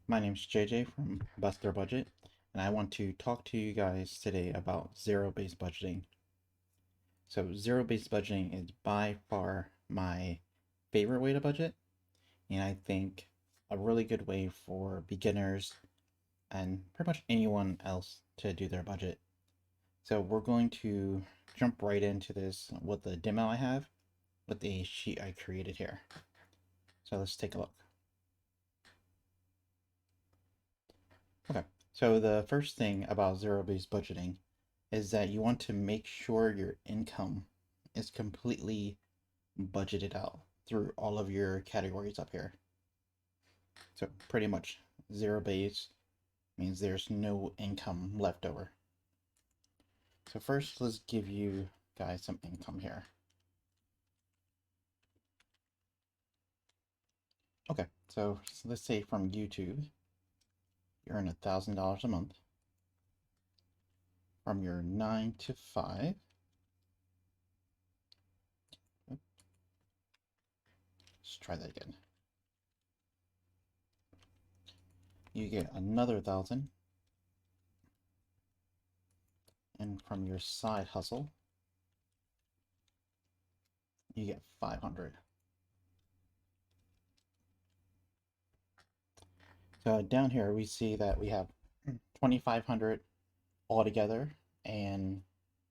My name's JJ from Buster Budget, and I want to talk to you guys today about zero-based budgeting. So, zero-based budgeting is by far my favorite way to budget, and I think a really good way for beginners and pretty much anyone else to do their budget. So, we're going to jump right into this with the demo I have with the sheet I created here. So, let's take a look. Okay, so the first thing about zero-based budgeting is that you want to make sure your income is completely budgeted out through all of your categories up here. So pretty much zero base means there's no income left over. So first, let's give you guys some income here. Okay, so let's say from YouTube, you earn $1,000 a month from your 9 to 5. Let's try that again. You get another 1,000, and from your side hustle, you get 500. So down here we see that we have 2,500 altogether and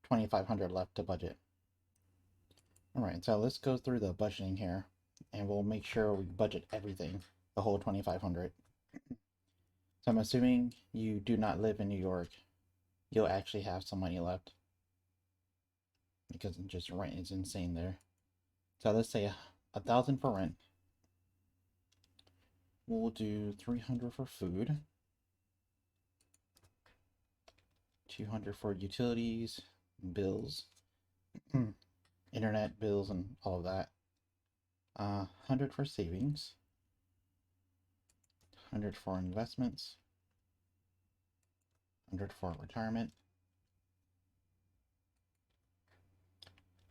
2,500 left to budget. All right, so let's go through the budgeting here, and we'll make sure we budget everything, the whole 2,500. So I'm assuming you do not live in New York. You'll actually have some money left because just rent is insane there. So let's say 1,000 for rent. We'll do 300 for food, 200 for utilities, bills, internet bills, and all of that. 100 for savings, 100 for investments, 100 for retirement,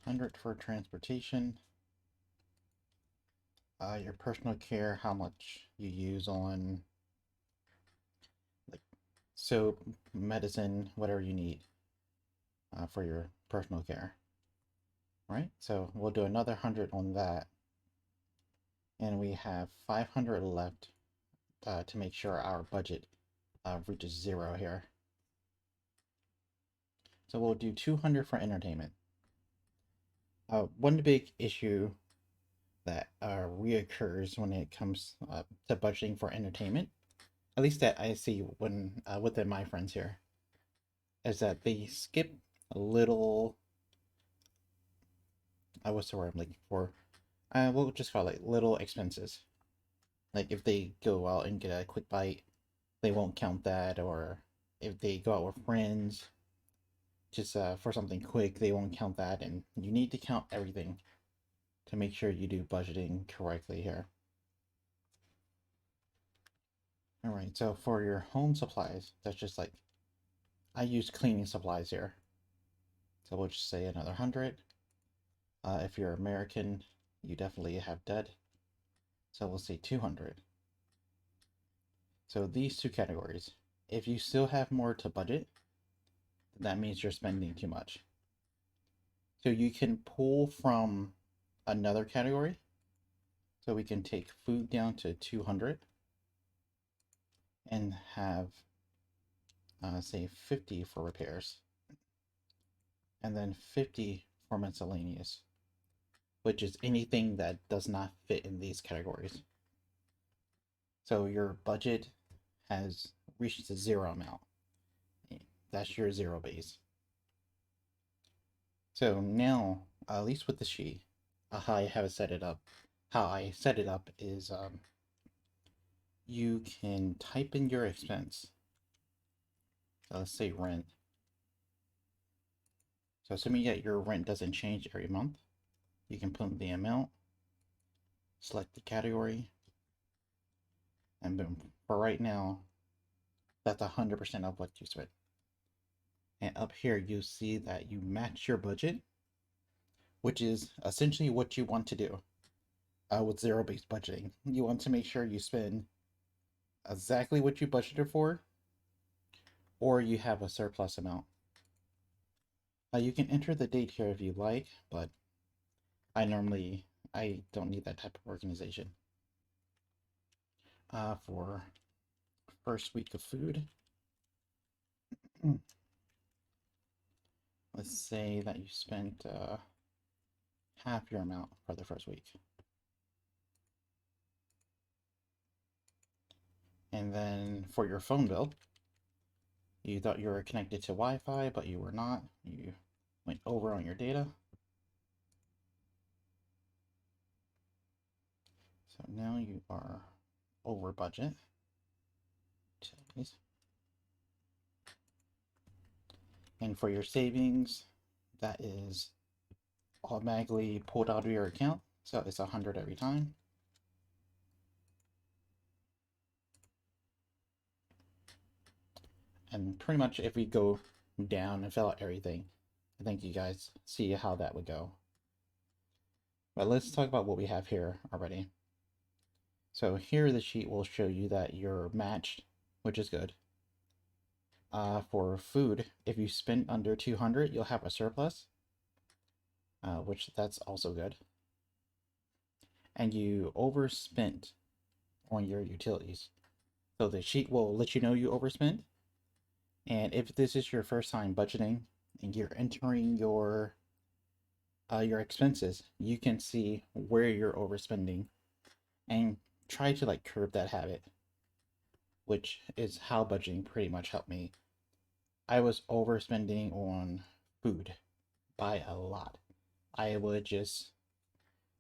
100 for transportation, your personal care, how much you use on like soap, medicine, whatever you need for your personal care. Right? So we'll do another 100 on that. And we have 500 left to make sure our budget reaches zero here. So we'll do 200 for entertainment. One big issue that reoccurs when it comes to budgeting for entertainment, at least that I see when within my friends here, is that they skip a little. What's the word I'm looking for? We'll just call it little expenses. Like if they go out and get a quick bite, they won't count that, or if they go out with friends just for something quick, they won't count that, and you need to count everything to make sure you do budgeting correctly here. All right, so for your home supplies, that's just like, I use cleaning supplies here. So we'll just say another 100. If you're American, you definitely have debt. So we'll say 200. So these two categories, if you still have more to budget, that means you're spending too much. So you can pull from another category. So we can take food down to 200 and have, say, 50 for repairs, and then 50 for miscellaneous, which is anything that does not fit in these categories. So your budget has reached the zero amount. That's your zero base. So now, at least with the sheet, how I have set it up, how I set it up is you can type in your expense. So let's say rent. So assuming that your rent doesn't change every month, you can put the amount, select the category, and boom. For right now, that's 100% of what you spent. And up here, you see that you match your budget, which is essentially what you want to do with zero-based budgeting. You want to make sure you spend exactly what you budgeted for, or you have a surplus amount. You can enter the date here if you like, but I don't need that type of organization. For first week of food, let's say that you spent half your amount for the first week. And then for your phone bill, you thought you were connected to Wi-Fi, but you were not. You went over on your data. So now you are over budget. And for your savings, that is automatically pulled out of your account. So it's 100 every time. And pretty much if we go down and fill out everything, I think you guys see how that would go. But let's talk about what we have here already. So here the sheet will show you that you're matched, which is good. For food, if you spend under 200, you'll have a surplus, which that's also good. And you overspent on your utilities. So the sheet will let you know you overspent. And if this is your first time budgeting and you're entering your expenses, you can see where you're overspending and try to like curb that habit, which is how budgeting pretty much helped me. I was overspending on food by a lot. I would just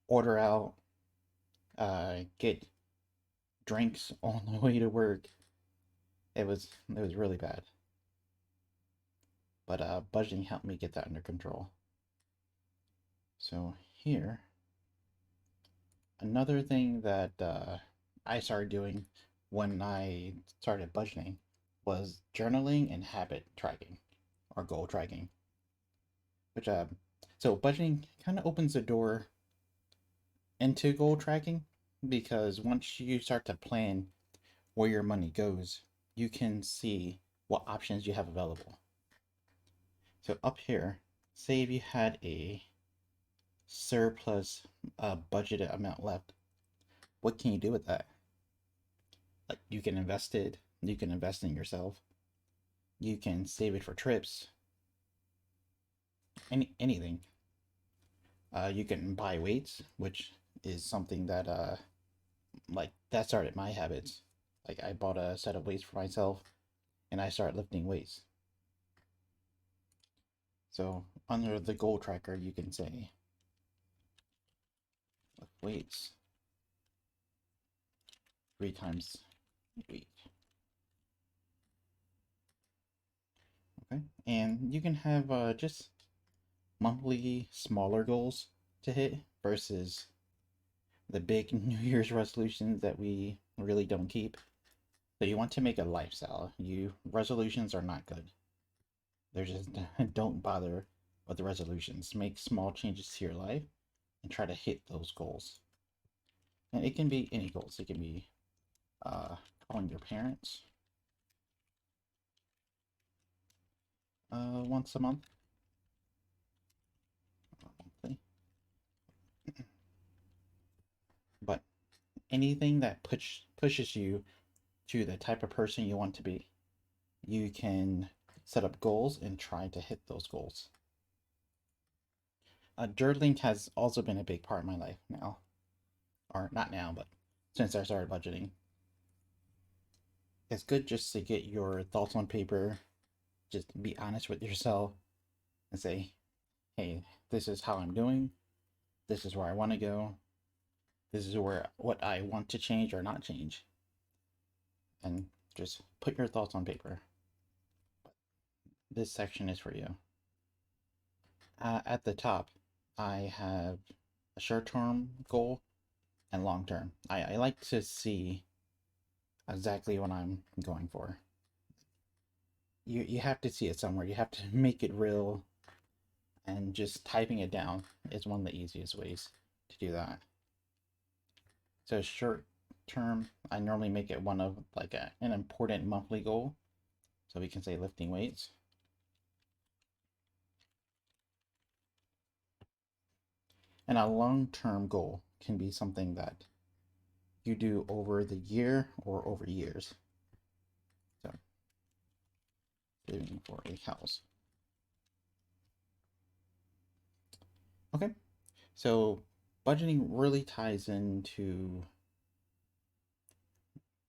order out, get drinks on the way to work. It was really bad. But budgeting helped me get that under control. So here, another thing that I started doing when I started budgeting was journaling and habit tracking or goal tracking. Which so budgeting kind of opens the door into goal tracking because once you start to plan where your money goes, you can see what options you have available. So up here, say if you had a surplus budgeted amount left, what can you do with that? Like you can invest it, you can invest in yourself, you can save it for trips, anything. You can buy weights, which is something that like that started my habits. Like I bought a set of weights for myself and I started lifting weights. So under the goal tracker, you can say lift weights 3 times a week. Okay, and you can have just monthly smaller goals to hit versus the big New Year's resolutions that we really don't keep. So you want to make a lifestyle. Resolutions are not good. They're just don't bother with the resolutions. Make small changes to your life and try to hit those goals. And it can be any goals. It can be calling your parents once a month, monthly. But anything that pushes you to the type of person you want to be, you can set up goals and try to hit those goals. Journaling has also been a big part of my life now, or not now, but since I started budgeting. It's good just to get your thoughts on paper, just be honest with yourself and say, hey, this is how I'm doing, this is where I want to go, this is what I want to change or not change. And just put your thoughts on paper. This section is for you. At the top, I have a short-term goal and long-term. I like to see exactly what I'm going for. You have to see it somewhere. You have to make it real, and just typing it down is one of the easiest ways to do that. So short term, I normally make it one of like an important monthly goal. So we can say lifting weights. And a long-term goal can be something that you do over the year or over years. So saving for a house. Okay, so budgeting really ties into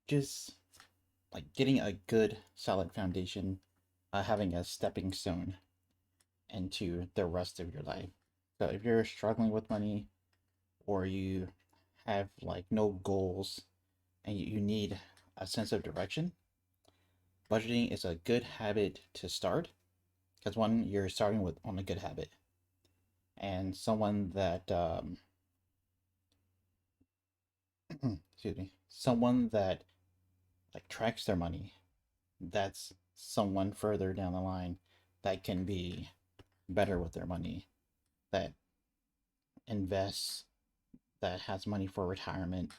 just like getting a good solid foundation, having a stepping stone into the rest of your life. So if you're struggling with money or you have like no goals and you need a sense of direction, budgeting is a good habit to start because one, you're starting with on a good habit, and someone that excuse me, someone that like tracks their money, that's someone further down the line that can be better with their money, that invests, that has money for retirement,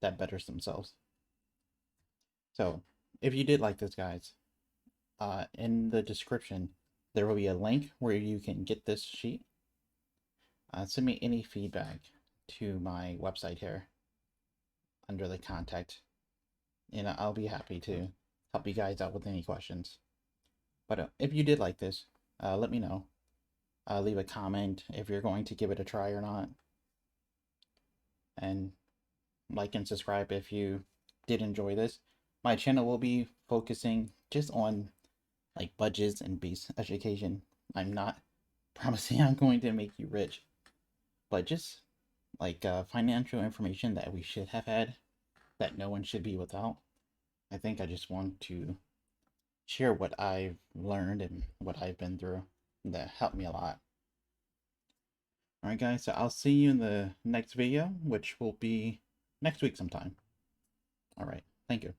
that betters themselves. So if you did like this, guys, in the description, there will be a link where you can get this sheet. Send me any feedback to my website here under the contact, and I'll be happy to help you guys out with any questions. But if you did like this, let me know. Leave a comment if you're going to give it a try or not. And like and subscribe if you did enjoy this. My channel will be focusing just on like budgets and base education. I'm not promising I'm going to make you rich, but just like financial information that we should have had, that no one should be without. I think I just want to share what I've learned and what I've been through that helped me a lot. Alright guys, so I'll see you in the next video, which will be next week sometime. Alright, thank you.